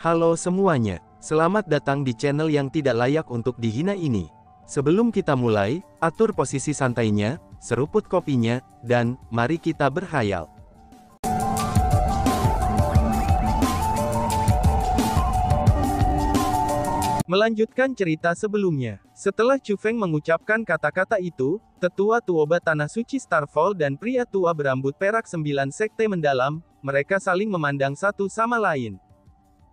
Halo semuanya, selamat datang di channel yang tidak layak untuk dihina ini. Sebelum kita mulai, atur posisi santainya, seruput kopinya, dan mari kita berkhayal. Melanjutkan cerita sebelumnya, setelah Chu Feng mengucapkan kata-kata itu, tetua Tuoba Tanah Suci Starfall dan pria tua berambut perak 9 sekte mendalam, mereka saling memandang satu sama lain.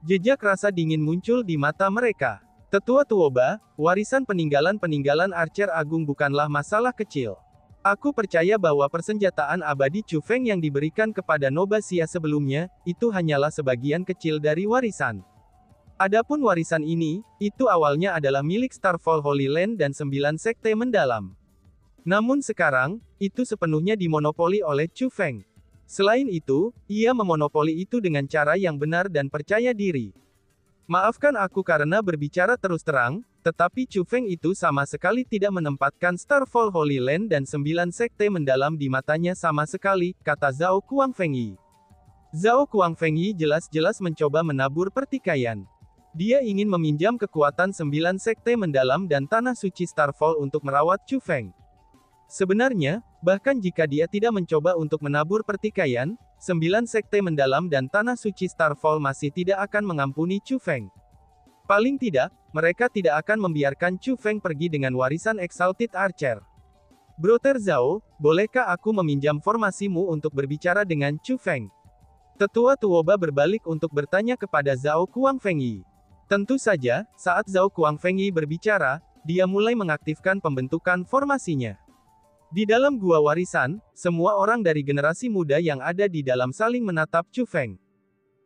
Jejak rasa dingin muncul di mata mereka. Tetua Tuoba, warisan peninggalan-peninggalan Archer Agung bukanlah masalah kecil. Aku percaya bahwa persenjataan abadi Chu Feng yang diberikan kepada Noba Xia sebelumnya, itu hanyalah sebagian kecil dari warisan. Adapun warisan ini, itu awalnya adalah milik Starfall Holy Land dan 9 sekte mendalam. Namun sekarang, itu sepenuhnya dimonopoli oleh Chu Feng. Selain itu, ia memonopoli itu dengan cara yang benar dan percaya diri. Maafkan aku karena berbicara terus terang, tetapi Chu Feng itu sama sekali tidak menempatkan Starfall Holy Land dan 9 sekte mendalam di matanya sama sekali, kata Zhao Kuangfengyi. Zhao Kuangfengyi jelas-jelas mencoba menabur pertikaian. Dia ingin meminjam kekuatan 9 sekte mendalam dan tanah suci Starfall untuk merawat Chu Feng. Sebenarnya, bahkan jika dia tidak mencoba untuk menabur pertikaian, 9 sekte mendalam dan tanah suci Starfall masih tidak akan mengampuni Chu Feng. Paling tidak, mereka tidak akan membiarkan Chu Feng pergi dengan warisan Exalted Archer. Brother Zhao, bolehkah aku meminjam formasimu untuk berbicara dengan Chu Feng? Tetua Tuoba berbalik untuk bertanya kepada Zhao Kuangfengyi. Tentu saja, saat Zhao Kuangfengyi berbicara, dia mulai mengaktifkan pembentukan formasinya. Di dalam gua warisan, semua orang dari generasi muda yang ada di dalam saling menatap Chu Feng.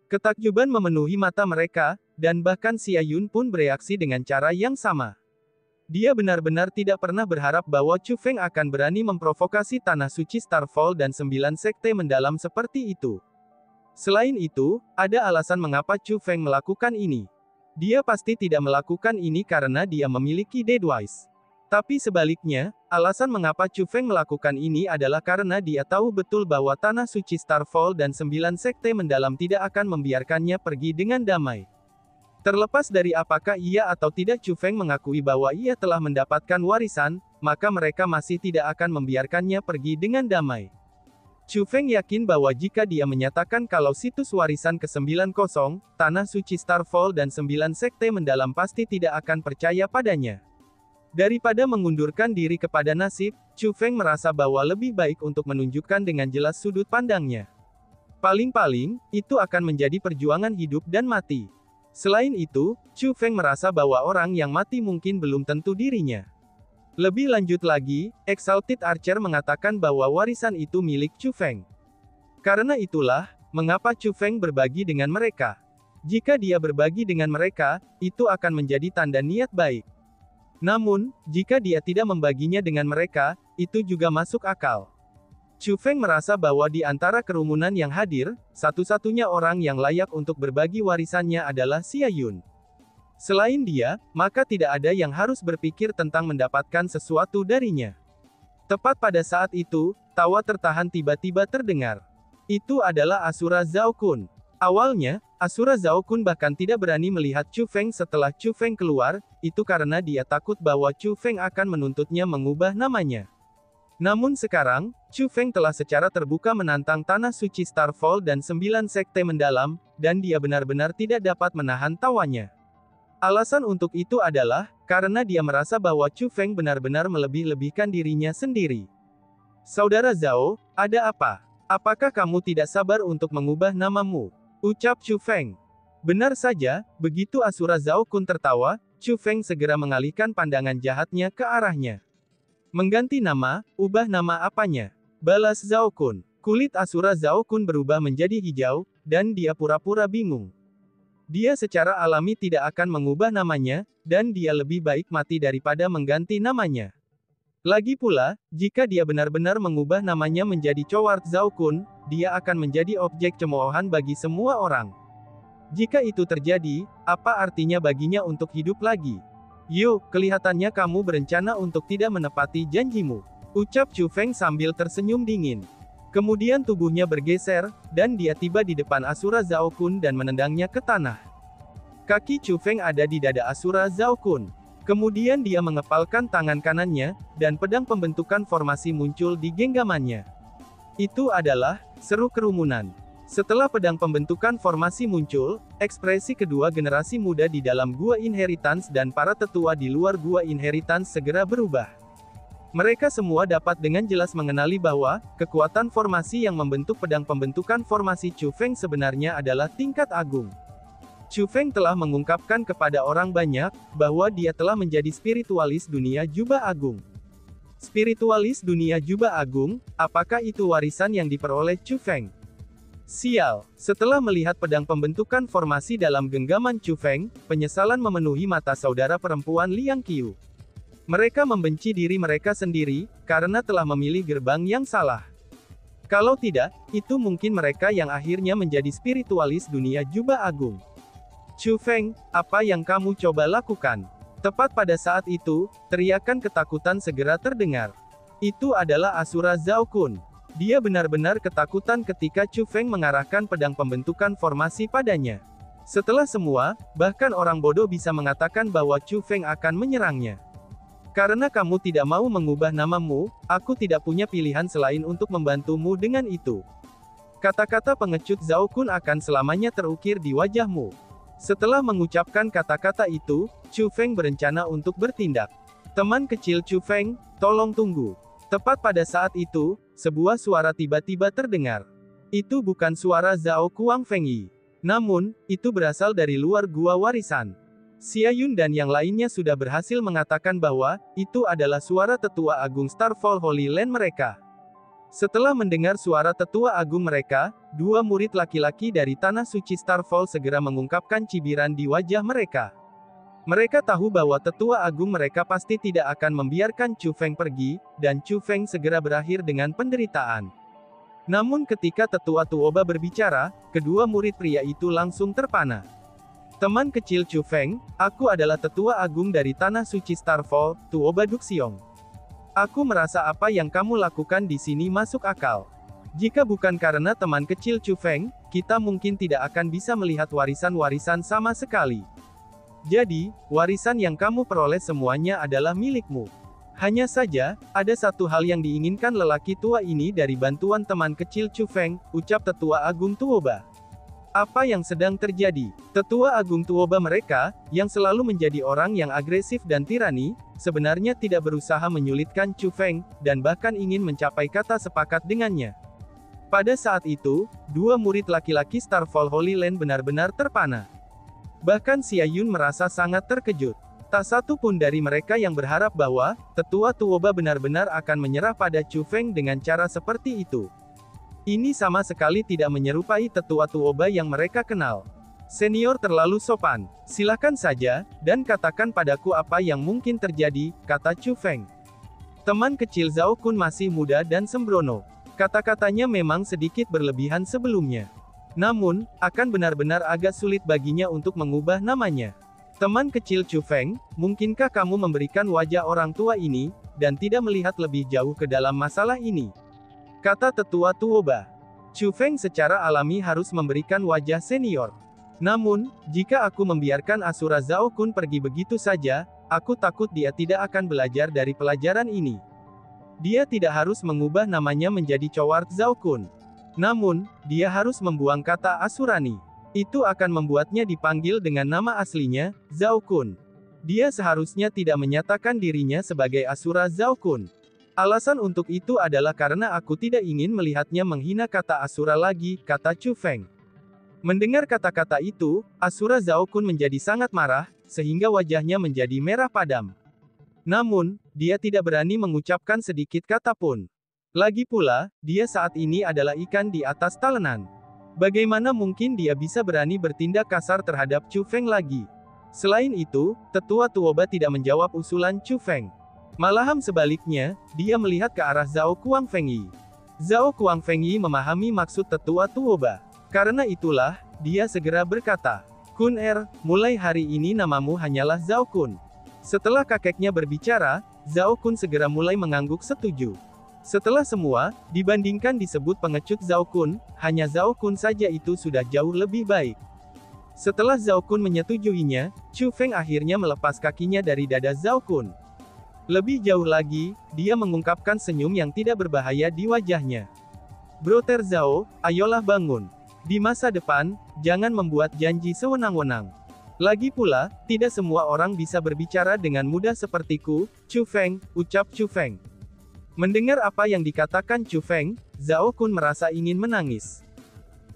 Ketakjuban memenuhi mata mereka, dan bahkan Xia Yun pun bereaksi dengan cara yang sama. Dia benar-benar tidak pernah berharap bahwa Chu Feng akan berani memprovokasi tanah suci Starfall dan 9 sekte mendalam seperti itu. Selain itu, ada alasan mengapa Chu Feng melakukan ini. Dia pasti tidak melakukan ini karena dia memiliki Deadwise. Tapi sebaliknya, alasan mengapa Chu Feng melakukan ini adalah karena dia tahu betul bahwa tanah suci Starfall dan 9 sekte mendalam tidak akan membiarkannya pergi dengan damai. Terlepas dari apakah ia atau tidak Chu Feng mengakui bahwa ia telah mendapatkan warisan, maka mereka masih tidak akan membiarkannya pergi dengan damai. Chu Feng yakin bahwa jika dia menyatakan kalau situs warisan ke-9 kosong, tanah suci Starfall dan 9 sekte mendalam pasti tidak akan percaya padanya. Daripada mengundurkan diri kepada nasib, Chu Feng merasa bahwa lebih baik untuk menunjukkan dengan jelas sudut pandangnya. Paling-paling, itu akan menjadi perjuangan hidup dan mati. Selain itu, Chu Feng merasa bahwa orang yang mati mungkin belum tentu dirinya. Lebih lanjut lagi, Exalted Archer mengatakan bahwa warisan itu milik Chu Feng. Karena itulah, mengapa Chu Feng berbagi dengan mereka. Jika dia berbagi dengan mereka, itu akan menjadi tanda niat baik. Namun, jika dia tidak membaginya dengan mereka, itu juga masuk akal. Chu Feng merasa bahwa di antara kerumunan yang hadir, satu-satunya orang yang layak untuk berbagi warisannya adalah Xia Yun. Selain dia, maka tidak ada yang harus berpikir tentang mendapatkan sesuatu darinya. Tepat pada saat itu, tawa tertahan tiba-tiba terdengar. Itu adalah Asura Zhao Kun. Awalnya, Asura Zhao Kun bahkan tidak berani melihat Chu Feng setelah Chu Feng keluar, itu karena dia takut bahwa Chu Feng akan menuntutnya mengubah namanya. Namun sekarang, Chu Feng telah secara terbuka menantang tanah suci Starfall dan 9 sekte mendalam, dan dia benar-benar tidak dapat menahan tawanya. Alasan untuk itu adalah, karena dia merasa bahwa Chu Feng benar-benar melebih-lebihkan dirinya sendiri. Saudara Zhao, ada apa? Apakah kamu tidak sabar untuk mengubah namamu? Ucap Chu Feng. Benar saja, begitu Asura Zhao Kun tertawa, Chu Feng segera mengalihkan pandangan jahatnya ke arahnya. Mengganti nama, ubah nama apanya? Balas Zhao Kun. Kulit Asura Zhao Kun berubah menjadi hijau, dan dia pura-pura bingung. Dia secara alami tidak akan mengubah namanya, dan dia lebih baik mati daripada mengganti namanya. Lagi pula, jika dia benar-benar mengubah namanya menjadi Coward Zhao Kun, dia akan menjadi objek cemoohan bagi semua orang. Jika itu terjadi, apa artinya baginya untuk hidup lagi? Yo, kelihatannya kamu berencana untuk tidak menepati janjimu. Ucap Chu Feng sambil tersenyum dingin. Kemudian tubuhnya bergeser, dan dia tiba di depan Asura Zhao Kun dan menendangnya ke tanah. Kaki Chu Feng ada di dada Asura Zhao Kun. Kemudian dia mengepalkan tangan kanannya, dan pedang pembentukan formasi muncul di genggamannya. Itu adalah seru kerumunan. Setelah pedang pembentukan formasi muncul, ekspresi kedua generasi muda di dalam Gua Inheritance dan para tetua di luar Gua Inheritance segera berubah. Mereka semua dapat dengan jelas mengenali bahwa kekuatan formasi yang membentuk pedang pembentukan formasi Chu Feng sebenarnya adalah tingkat agung. Chu Feng telah mengungkapkan kepada orang banyak bahwa dia telah menjadi spiritualis dunia jubah agung. Spiritualis dunia jubah agung, apakah itu warisan yang diperoleh Chu Feng? Sial, setelah melihat pedang pembentukan formasi dalam genggaman Chu Feng, penyesalan memenuhi mata saudara perempuan Liang Qiu. Mereka membenci diri mereka sendiri, karena telah memilih gerbang yang salah. Kalau tidak, itu mungkin mereka yang akhirnya menjadi spiritualis dunia jubah agung. Chu Feng, apa yang kamu coba lakukan? Tepat pada saat itu, teriakan ketakutan segera terdengar. Itu adalah Asura Zhao Kun. Dia benar-benar ketakutan ketika Chu Feng mengarahkan pedang pembentukan formasi padanya. Setelah semua, bahkan orang bodoh bisa mengatakan bahwa Chu Feng akan menyerangnya. Karena kamu tidak mau mengubah namamu, aku tidak punya pilihan selain untuk membantumu dengan itu. Kata-kata pengecut Zhao Kun akan selamanya terukir di wajahmu. Setelah mengucapkan kata-kata itu, Chu Feng berencana untuk bertindak. Teman kecil Chu Feng, tolong tunggu. Tepat pada saat itu, sebuah suara tiba-tiba terdengar. Itu bukan suara Zhao Kuang Fengyi. Namun, itu berasal dari luar gua warisan. Xia Yun dan yang lainnya sudah berhasil mengatakan bahwa, itu adalah suara tetua agung Starfall Holy Land mereka. Setelah mendengar suara tetua agung mereka, dua murid laki-laki dari Tanah Suci Starfall segera mengungkapkan cibiran di wajah mereka. Mereka tahu bahwa tetua agung mereka pasti tidak akan membiarkan Chu Feng pergi, dan Chu Feng segera berakhir dengan penderitaan. Namun ketika tetua Tuoba berbicara, kedua murid pria itu langsung terpana. Teman kecil Chu Feng, aku adalah tetua agung dari Tanah Suci Starfall, Tuoba Duxiong. Aku merasa apa yang kamu lakukan di sini masuk akal. Jika bukan karena teman kecil Chu Feng, kita mungkin tidak akan bisa melihat warisan-warisan sama sekali. Jadi, warisan yang kamu peroleh semuanya adalah milikmu. Hanya saja, ada satu hal yang diinginkan lelaki tua ini dari bantuan teman kecil Chu Feng, ucap tetua agung Tuoba. Apa yang sedang terjadi? Tetua agung Tuoba mereka, yang selalu menjadi orang yang agresif dan tirani, sebenarnya tidak berusaha menyulitkan Chu Feng, dan bahkan ingin mencapai kata sepakat dengannya. Pada saat itu, dua murid laki-laki Starfall Holy Land benar-benar terpana. Bahkan Xia Yun merasa sangat terkejut. Tak satu pun dari mereka yang berharap bahwa, tetua Tuoba benar-benar akan menyerah pada Chu Feng dengan cara seperti itu. Ini sama sekali tidak menyerupai tetua Tuoba yang mereka kenal. Senior terlalu sopan. Silakan saja, dan katakan padaku apa yang mungkin terjadi, kata Chu Feng. Teman kecil Zhao Kun masih muda dan sembrono. Kata-katanya memang sedikit berlebihan sebelumnya. Namun, akan benar-benar agak sulit baginya untuk mengubah namanya. Teman kecil Chu Feng, mungkinkah kamu memberikan wajah orang tua ini, dan tidak melihat lebih jauh ke dalam masalah ini? Kata tetua Tuoba. Chu Feng secara alami harus memberikan wajah senior. Namun, jika aku membiarkan Asura Zhao Kun pergi begitu saja, aku takut dia tidak akan belajar dari pelajaran ini. Dia tidak harus mengubah namanya menjadi Coward Zhao Kun. Namun, dia harus membuang kata Asurani. Itu akan membuatnya dipanggil dengan nama aslinya, Zhao Kun. Dia seharusnya tidak menyatakan dirinya sebagai Asura Zhao Kun. Alasan untuk itu adalah karena aku tidak ingin melihatnya menghina kata Asura lagi, kata Chu Feng. Mendengar kata-kata itu, Asura Zhao Kun menjadi sangat marah, sehingga wajahnya menjadi merah padam. Namun, dia tidak berani mengucapkan sedikit kata pun. Lagi pula, dia saat ini adalah ikan di atas talenan. Bagaimana mungkin dia bisa berani bertindak kasar terhadap Chu Feng lagi? Selain itu, tetua Tuoba tidak menjawab usulan Chu Feng. Malahan sebaliknya, dia melihat ke arah Zhao Kuang Fengyi. Zhao Kuang Fengyi memahami maksud tetua Tuoba. Karena itulah, dia segera berkata, Kun mulai hari ini namamu hanyalah Zhao Kun. Setelah kakeknya berbicara, Zhao Kun segera mulai mengangguk setuju. Setelah semua, dibandingkan disebut pengecut Zhao Kun, hanya Zhao Kun saja itu sudah jauh lebih baik. Setelah Zhao Kun menyetujuinya, Chu Feng akhirnya melepas kakinya dari dada Zhao Kun. Lebih jauh lagi, dia mengungkapkan senyum yang tidak berbahaya di wajahnya. Brother Zhao, ayolah bangun. Di masa depan, jangan membuat janji sewenang-wenang. Lagi pula, tidak semua orang bisa berbicara dengan mudah sepertiku, Chu Feng, ucap Chu Feng. Mendengar apa yang dikatakan Chu Feng, Zhao Kun merasa ingin menangis.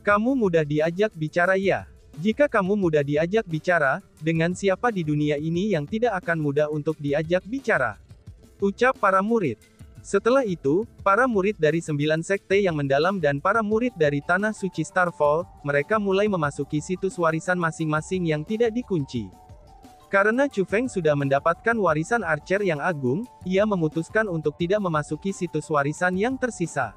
Kamu mudah diajak bicara ya? Jika kamu mudah diajak bicara, dengan siapa di dunia ini yang tidak akan mudah untuk diajak bicara? Ucap para murid. Setelah itu, para murid dari 9 sekte yang mendalam dan para murid dari Tanah Suci Starfall, mereka mulai memasuki situs warisan masing-masing yang tidak dikunci. Karena Chu Feng sudah mendapatkan warisan Archer yang agung, ia memutuskan untuk tidak memasuki situs warisan yang tersisa.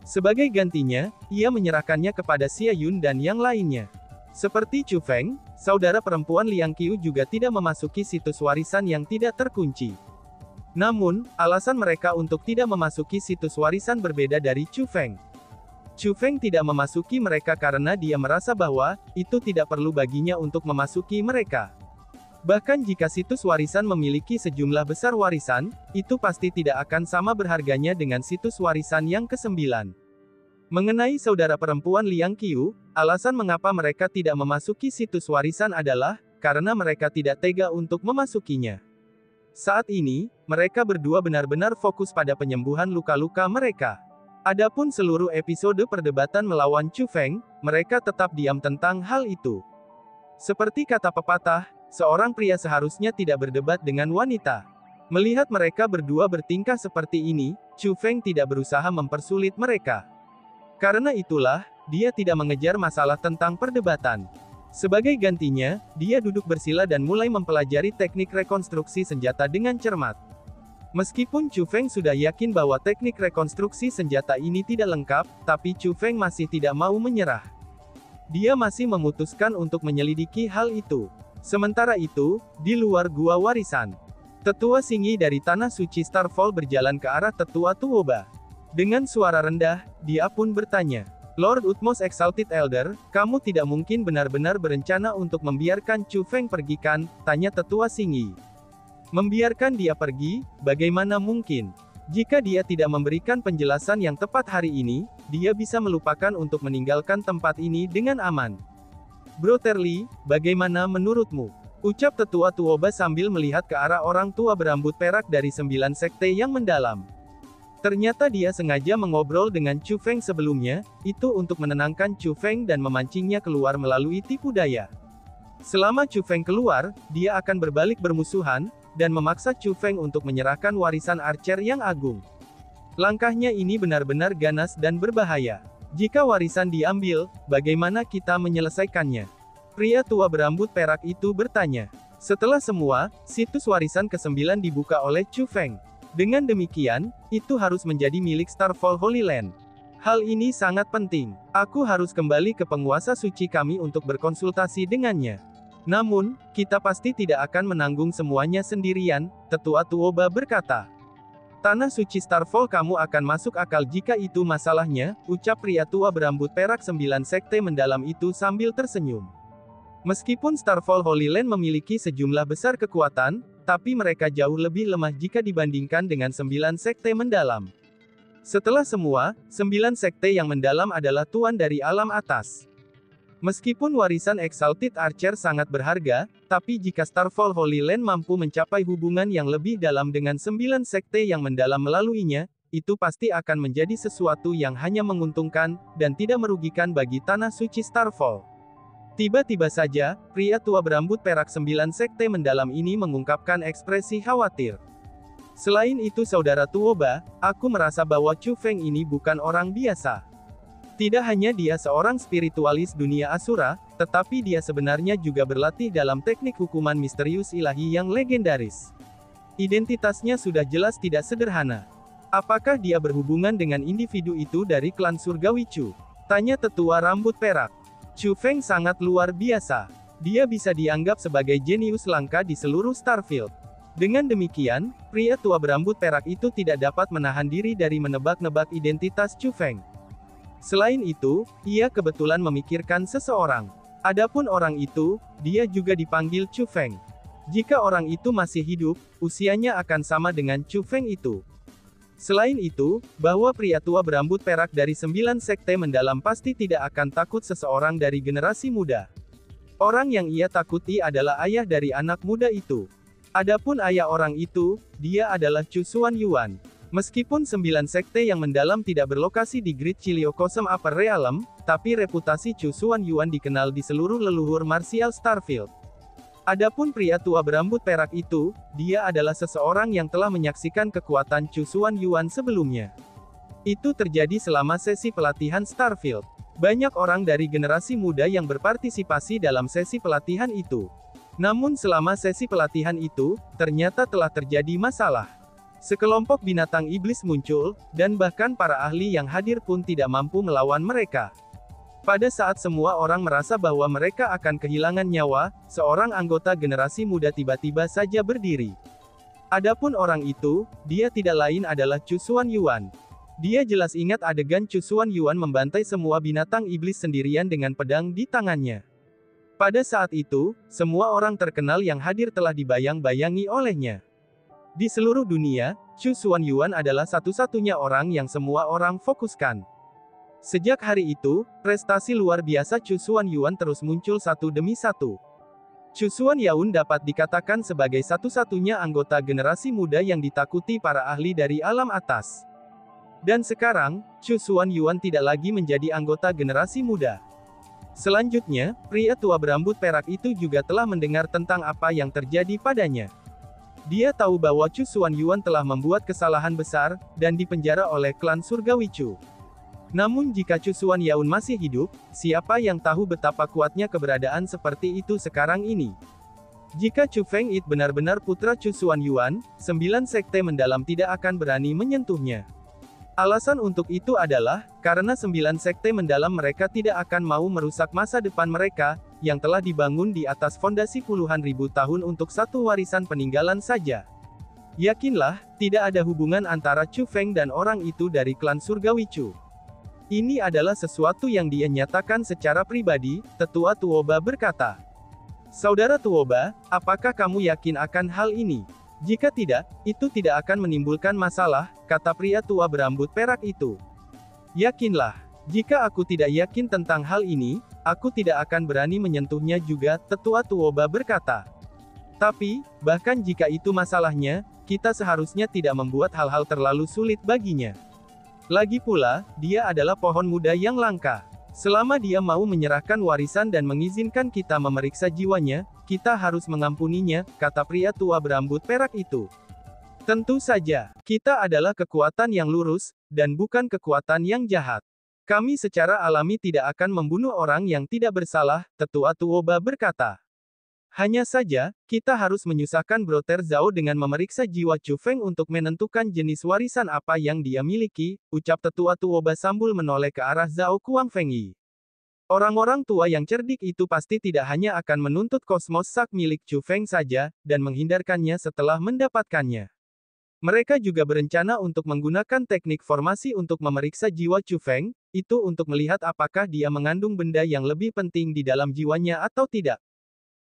Sebagai gantinya, ia menyerahkannya kepada Xia Yun dan yang lainnya. Seperti Chu Feng, saudara perempuan Liang Qiu juga tidak memasuki situs warisan yang tidak terkunci. Namun, alasan mereka untuk tidak memasuki situs warisan berbeda dari Chu Feng. Chu Feng tidak memasuki mereka karena dia merasa bahwa itu tidak perlu baginya untuk memasuki mereka. Bahkan jika situs warisan memiliki sejumlah besar warisan, itu pasti tidak akan sama berharganya dengan situs warisan yang ke-9. Mengenai saudara perempuan Liang Qiu, alasan mengapa mereka tidak memasuki situs warisan adalah karena mereka tidak tega untuk memasukinya. Saat ini, mereka berdua benar-benar fokus pada penyembuhan luka-luka mereka. Adapun seluruh episode perdebatan melawan Chu Feng, mereka tetap diam tentang hal itu. Seperti kata pepatah, seorang pria seharusnya tidak berdebat dengan wanita. Melihat mereka berdua bertingkah seperti ini, Chu Feng tidak berusaha mempersulit mereka. Karena itulah, dia tidak mengejar masalah tentang perdebatan. Sebagai gantinya, dia duduk bersila dan mulai mempelajari teknik rekonstruksi senjata dengan cermat. Meskipun Chu Feng sudah yakin bahwa teknik rekonstruksi senjata ini tidak lengkap, tapi Chu Feng masih tidak mau menyerah. Dia masih memutuskan untuk menyelidiki hal itu. Sementara itu, di luar gua warisan, Tetua Singyi dari Tanah Suci Starfall berjalan ke arah Tetua Tuoba. Dengan suara rendah, dia pun bertanya, Lord Utmost Exalted Elder, kamu tidak mungkin benar-benar berencana untuk membiarkan Chu Feng pergi kan? Tanya Tetua Singyi. Membiarkan dia pergi, bagaimana mungkin? Jika dia tidak memberikan penjelasan yang tepat hari ini, dia bisa melupakan untuk meninggalkan tempat ini dengan aman. Brother Li, bagaimana menurutmu? Ucap Tetua Tuoba sambil melihat ke arah orang tua berambut perak dari 9 sekte yang mendalam. Ternyata dia sengaja mengobrol dengan Chu Feng sebelumnya, itu untuk menenangkan Chu Feng dan memancingnya keluar melalui tipu daya. Selama Chu Feng keluar, dia akan berbalik bermusuhan, dan memaksa Chu Feng untuk menyerahkan warisan Archer yang agung. Langkahnya ini benar-benar ganas dan berbahaya. Jika warisan diambil, bagaimana kita menyelesaikannya? Pria tua berambut perak itu bertanya. Setelah semua, situs warisan ke-9 dibuka oleh Chu Feng. Dengan demikian, itu harus menjadi milik Starfall Holy Land. Hal ini sangat penting. Aku harus kembali ke penguasa suci kami untuk berkonsultasi dengannya. Namun, kita pasti tidak akan menanggung semuanya sendirian, Tetua Tuoba berkata. Tanah suci Starfall kamu akan masuk akal jika itu masalahnya, ucap pria tua berambut perak 9 sekte mendalam itu sambil tersenyum. Meskipun Starfall Holy Land memiliki sejumlah besar kekuatan, tapi mereka jauh lebih lemah jika dibandingkan dengan 9 sekte mendalam. Setelah semua, 9 sekte yang mendalam adalah tuan dari alam atas. Meskipun warisan Exalted Archer sangat berharga, tapi jika Starfall Holy Land mampu mencapai hubungan yang lebih dalam dengan 9 sekte yang mendalam melaluinya, itu pasti akan menjadi sesuatu yang hanya menguntungkan, dan tidak merugikan bagi Tanah Suci Starfall. Tiba-tiba saja, pria tua berambut perak 9 sekte mendalam ini mengungkapkan ekspresi khawatir. Selain itu saudara Tuoba, aku merasa bahwa Chu Feng ini bukan orang biasa. Tidak hanya dia seorang spiritualis dunia Asura, tetapi dia sebenarnya juga berlatih dalam teknik hukuman misterius ilahi yang legendaris. Identitasnya sudah jelas tidak sederhana. Apakah dia berhubungan dengan individu itu dari klan Surgawi Chu? Tanya tetua rambut perak. Chu Feng sangat luar biasa. Dia bisa dianggap sebagai jenius langka di seluruh Starfield. Dengan demikian, pria tua berambut perak itu tidak dapat menahan diri dari menebak-nebak identitas Chu Feng. Selain itu, ia kebetulan memikirkan seseorang. Adapun orang itu, dia juga dipanggil Chu Feng. Jika orang itu masih hidup, usianya akan sama dengan Chu Feng itu. Selain itu, bahwa pria tua berambut perak dari 9 sekte mendalam pasti tidak akan takut seseorang dari generasi muda. Orang yang ia takuti adalah ayah dari anak muda itu. Adapun ayah orang itu, dia adalah Chu Xuanyuan. Meskipun 9 sekte yang mendalam tidak berlokasi di Great Chilio Cosm Upper Realm, tapi reputasi Chu Xuanyuan dikenal di seluruh leluhur martial Starfield. Adapun pria tua berambut perak itu, dia adalah seseorang yang telah menyaksikan kekuatan Chu Xuanyuan sebelumnya. Itu terjadi selama sesi pelatihan Starfield. Banyak orang dari generasi muda yang berpartisipasi dalam sesi pelatihan itu. Namun selama sesi pelatihan itu, ternyata telah terjadi masalah. Sekelompok binatang iblis muncul, dan bahkan para ahli yang hadir pun tidak mampu melawan mereka. Pada saat semua orang merasa bahwa mereka akan kehilangan nyawa, seorang anggota generasi muda tiba-tiba saja berdiri. Adapun orang itu, dia tidak lain adalah Chu Xuanyuan. Dia jelas ingat adegan Chu Xuanyuan membantai semua binatang iblis sendirian dengan pedang di tangannya. Pada saat itu, semua orang terkenal yang hadir telah dibayang-bayangi olehnya. Di seluruh dunia, Chu Xuanyuan adalah satu-satunya orang yang semua orang fokuskan. Sejak hari itu, prestasi luar biasa Chu Xuanyuan terus muncul satu demi satu. Chu Xuanyuan dapat dikatakan sebagai satu-satunya anggota generasi muda yang ditakuti para ahli dari alam atas. Dan sekarang, Chu Xuanyuan tidak lagi menjadi anggota generasi muda. Selanjutnya, pria tua berambut perak itu juga telah mendengar tentang apa yang terjadi padanya. Dia tahu bahwa Chu Xuanyuan telah membuat kesalahan besar, dan dipenjara oleh klan Surgawi Chu. Namun jika Chu Xuanyuan masih hidup, siapa yang tahu betapa kuatnya keberadaan seperti itu sekarang ini. Jika Chu Feng It benar-benar putra Chu Xuanyuan, 9 sekte mendalam tidak akan berani menyentuhnya. Alasan untuk itu adalah, karena 9 sekte mendalam mereka tidak akan mau merusak masa depan mereka, yang telah dibangun di atas fondasi puluhan ribu tahun untuk satu warisan peninggalan saja. Yakinlah, tidak ada hubungan antara Chu Feng dan orang itu dari klan Surgawi Chu. Ini adalah sesuatu yang dia nyatakan secara pribadi, Tetua Tuoba berkata. Saudara Tuoba, apakah kamu yakin akan hal ini? Jika tidak, itu tidak akan menimbulkan masalah, kata pria tua berambut perak itu. Yakinlah, jika aku tidak yakin tentang hal ini, aku tidak akan berani menyentuhnya juga, Tetua Tuoba berkata. Tapi, bahkan jika itu masalahnya, kita seharusnya tidak membuat hal-hal terlalu sulit baginya. Lagi pula, dia adalah pohon muda yang langka. Selama dia mau menyerahkan warisan dan mengizinkan kita memeriksa jiwanya, kita harus mengampuninya, kata pria tua berambut perak itu. Tentu saja, kita adalah kekuatan yang lurus, dan bukan kekuatan yang jahat. Kami secara alami tidak akan membunuh orang yang tidak bersalah, Tetua Tuoba berkata. Hanya saja, kita harus menyusahkan Brother Zhao dengan memeriksa jiwa Chu Feng untuk menentukan jenis warisan apa yang dia miliki, ucap Tetua Tuoba sambil menoleh ke arah Zhao Kuangfengyi. Orang-orang tua yang cerdik itu pasti tidak hanya akan menuntut kosmos sak milik Chu Feng saja, dan menghindarkannya setelah mendapatkannya. Mereka juga berencana untuk menggunakan teknik formasi untuk memeriksa jiwa Chu Feng, itu untuk melihat apakah dia mengandung benda yang lebih penting di dalam jiwanya atau tidak.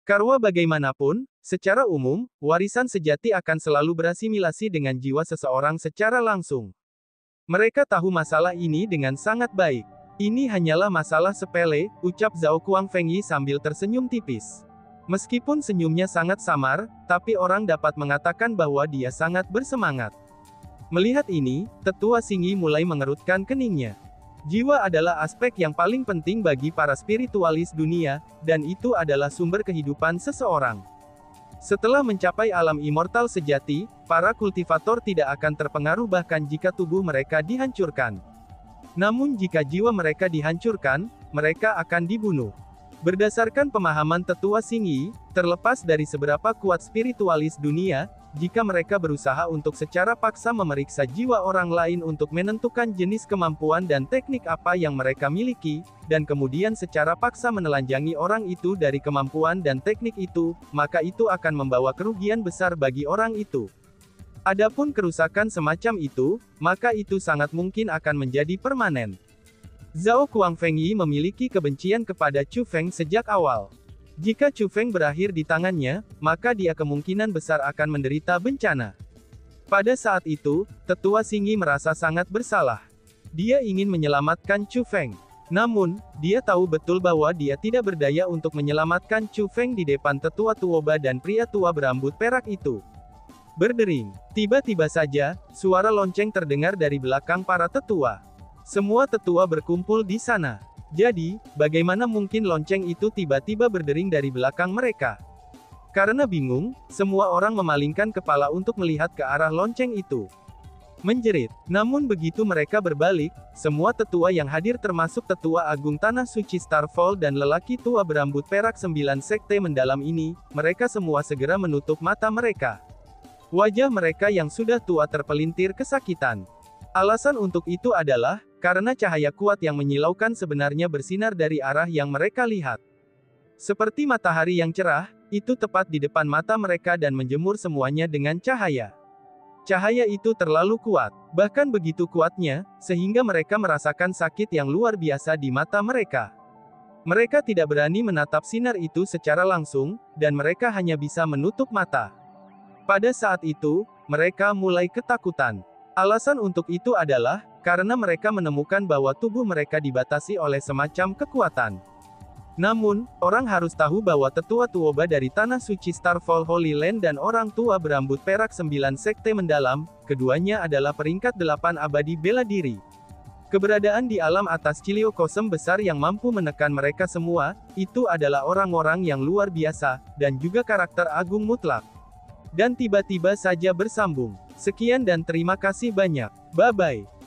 Karena bagaimanapun, secara umum, warisan sejati akan selalu berasimilasi dengan jiwa seseorang secara langsung. Mereka tahu masalah ini dengan sangat baik. Ini hanyalah masalah sepele, ucap Zhao Kuangfengyi sambil tersenyum tipis. Meskipun senyumnya sangat samar, tapi orang dapat mengatakan bahwa dia sangat bersemangat. Melihat ini, Tetua Xingyi mulai mengerutkan keningnya. Jiwa adalah aspek yang paling penting bagi para spiritualis dunia, dan itu adalah sumber kehidupan seseorang. Setelah mencapai alam immortal sejati, para kultivator tidak akan terpengaruh bahkan jika tubuh mereka dihancurkan. Namun jika jiwa mereka dihancurkan, mereka akan dibunuh. Berdasarkan pemahaman Tetua Xingyi, terlepas dari seberapa kuat spiritualis dunia, jika mereka berusaha untuk secara paksa memeriksa jiwa orang lain untuk menentukan jenis kemampuan dan teknik apa yang mereka miliki, dan kemudian secara paksa menelanjangi orang itu dari kemampuan dan teknik itu, maka itu akan membawa kerugian besar bagi orang itu. Adapun kerusakan semacam itu, maka itu sangat mungkin akan menjadi permanen. Zhao Guangfengyi memiliki kebencian kepada Chu Feng sejak awal. Jika Chu Feng berakhir di tangannya, maka dia kemungkinan besar akan menderita bencana. Pada saat itu, Tetua Xingyi merasa sangat bersalah. Dia ingin menyelamatkan Chu Feng. Namun, dia tahu betul bahwa dia tidak berdaya untuk menyelamatkan Chu Feng di depan Tetua Tuoba dan pria tua berambut perak itu. Berdering. Tiba-tiba saja, suara lonceng terdengar dari belakang para tetua. Semua tetua berkumpul di sana. Jadi, bagaimana mungkin lonceng itu tiba-tiba berdering dari belakang mereka? Karena bingung, semua orang memalingkan kepala untuk melihat ke arah lonceng itu. Menjerit. Namun begitu mereka berbalik, semua tetua yang hadir termasuk Tetua Agung Tanah Suci Starfall dan lelaki tua berambut perak 9 sekte mendalam ini, mereka semua segera menutup mata mereka. Wajah mereka yang sudah tua terpelintir kesakitan. Alasan untuk itu adalah, karena cahaya kuat yang menyilaukan sebenarnya bersinar dari arah yang mereka lihat. Seperti matahari yang cerah, itu tepat di depan mata mereka dan menjemur semuanya dengan cahaya. Cahaya itu terlalu kuat, bahkan begitu kuatnya, sehingga mereka merasakan sakit yang luar biasa di mata mereka. Mereka tidak berani menatap sinar itu secara langsung, dan mereka hanya bisa menutup mata. Pada saat itu, mereka mulai ketakutan. Alasan untuk itu adalah, karena mereka menemukan bahwa tubuh mereka dibatasi oleh semacam kekuatan. Namun, orang harus tahu bahwa Tetua Tuoba dari Tanah Suci Starfall Holy Land dan orang tua berambut perak 9 sekte mendalam, keduanya adalah peringkat 8 abadi bela diri. Keberadaan di alam atas Cilio Kosem besar yang mampu menekan mereka semua, itu adalah orang-orang yang luar biasa, dan juga karakter agung mutlak. Dan tiba-tiba saja bersambung. Sekian dan terima kasih banyak. Bye-bye.